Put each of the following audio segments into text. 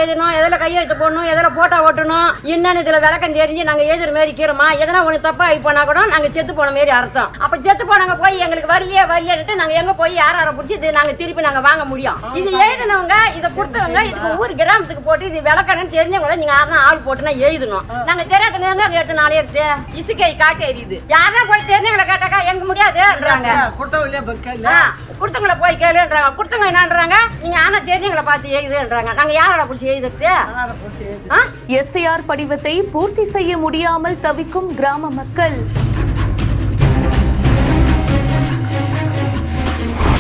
எழுதணும், எதில் கையெழுத்து போடணும், எதில் போட்டோ ஓட்டணும், என்னன்னு இதில் விளக்கம் தெரிஞ்சு நாங்கள் எழுதுற மாரி இருக்கிறோமா? எதனா ஒன்று தப்பா போனால் கூட நாங்கள் செத்து போன மாரி அர்த்தம். அப்போ செத்து போனாங்க போய் எங்களுக்கு வரலையே நாங்கள் எங்கே போய் யாரை பிடிச்சி இது நாங்கள் திருப்பி நாங்கள் வாங்க முடியும்? இது எழுதினவங்க, இதை கொடுத்தவங்க, இதுக்கு ஊர் கிராமத்துக்கு போட்டு இது விளக்கணும்னு தெரிஞ்சவங்கள நீங்கள் யாரும் ஆள் போட்டுனா எழுதணும். நாங்கள் தெரியாதவங்க எங்கே எடுத்து நாளே எடுத்து இசுக்கை காட்டு எரியுது. யாரா போய் தெரிஞ்சவங்களை கேட்டாக்கா எங்க முடியாதுன்றாங்க. கொடுத்தவங்களை போய் கேளுன்றாங்க. கொடுத்தவங்க என்னன்றாங்க, நீங்க ஆனா தெரிஞ்சவங்களை பார்த்து எழுதுன்றாங்க. நாங்க யாரோட பிடிச்சி எழுதுறது? எஸ்ஐஆர் படிவத்தை பூர்த்தி செய்ய முடியாமல் தவிக்கும் கிராம மக்கள்.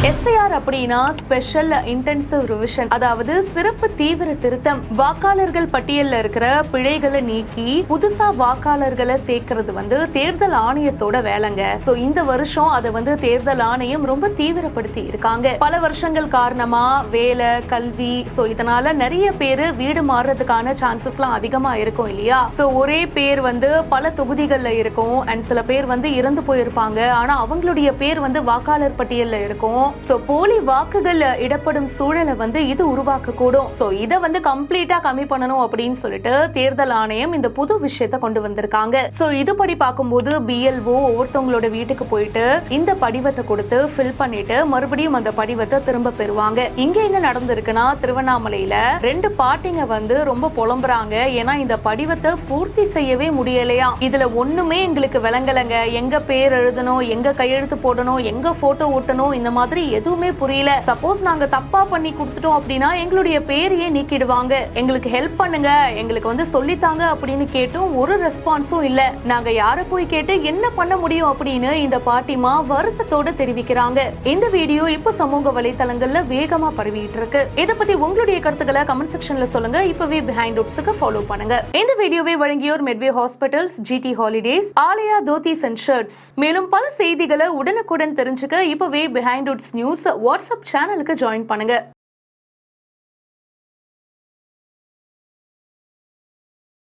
எஸ்ஐஆர் அப்படின்னா ஸ்பெஷல் இன்டென்சிவ் ரிவிஷன், அதாவது சிறப்பு தீவிர திருத்தம். வாக்காளர்கள் பட்டியல்ல இருக்கிற பிழைகளை நீக்கி புதுசா வாக்காளர்களை சேர்க்கிறது தேர்தல் ஆணையத்தோட வேலைங்க. சோ இந்த வருஷம் அதை தேர்தல் ஆணையம் ரொம்ப தீவிரப்படுத்தி இருக்காங்க. பல வருஷங்கள் காரணமா வேலை, கல்வி, சோ இதனால நிறைய பேர் வீடு மாறுறதுக்கான சான்சஸ்லாம் அதிகமா இருக்கும் இல்லையா? சோ ஒரே பேர் பல தொகுதிகள்ல இருக்கும். அண்ட் சில பேர் இறந்து போயிருப்பாங்க. ஆனா அவங்களுடைய பேர் வாக்காளர் பட்டியல்ல இருக்கும். சோ போலி வாக்குகள் இடப்படும் சூழலை இது உருவாக்க கூடும். சோ இத கம்ப்ளீட்டா கம்மி பண்ணணும் அப்படின்னு சொல்லிட்டு தேர்தல் ஆணையம் இந்த புது விஷயத்தை கொண்டு வந்திருக்காங்க. சோ இதுபடி பார்க்கும்போது BLO ஒவ்வொருத்தவங்களோட வீட்டுக்கு போயிட்டு இந்த படிவத்தை கொடுத்து ஃபில் பண்ணிட்டு மறுபடியும் அந்த படிவத்தை திரும்ப பெறுவாங்க. இங்க என்ன நடந்திருக்குன்னா, திருவண்ணாமலையில 2 பாட்டிங்க ரொம்ப புலம்புறாங்க. ஏன்னா இந்த படிவத்தை பூர்த்தி செய்யவே முடியலையா. இதுல ஒண்ணுமே எங்களுக்கு விளங்கலங்க. எங்க பேர் எழுதணும், எங்க கையெழுத்து போடணும், எங்க போட்டோ ஓட்டணும், இந்த மாதிரி எதுவுமே புரியல. சப்போஸ் நாங்க தப்பா பண்ணி கொடுத்துட்டோம் அப்படின்னா எங்களுடைய பேரையே நீக்கிடுவாங்க. எங்களுக்கு ஹெல்ப் பண்ணுங்க, எங்களுக்கு சொல்லித்தாங்க அப்படின்னு கேட்டும் ஒரு ரெஸ்பான்ஸும் இல்ல. நாங்க யார போய் கேட்டு என்ன பண்ண முடியும் அப்படின்னு இந்த பாட்டிமா வருத்தத்தோட தெரிவிக்கிறாங்க. இந்த வீடியோ இப்ப சமூக வலைதளங்கள்ல வேகமா பரவிட்டு இருக்கு. இத பத்தி உங்களுடைய கருத்துக்களை கமெண்ட் செக்ஷன்ல சொல்லுங்க. இப்பவே பிஹைண்ட் ரூட்ஸ்க்கு ஃபாலோ பண்ணுங்க. இந்த வீடியோவை வழங்கியோர் Medway hospitals, GT holidays, Aalaya dhotis and shirts. மேலும் பல செய்திகளை உடனுக்குடன் தெரிஞ்சுக்க இப்பவே பிஹைண்ட் ரூட்ஸ் நியூஸ் வாட்ஸ்அப் சேனலுக்கு ஜாயின் பண்ணுங்க.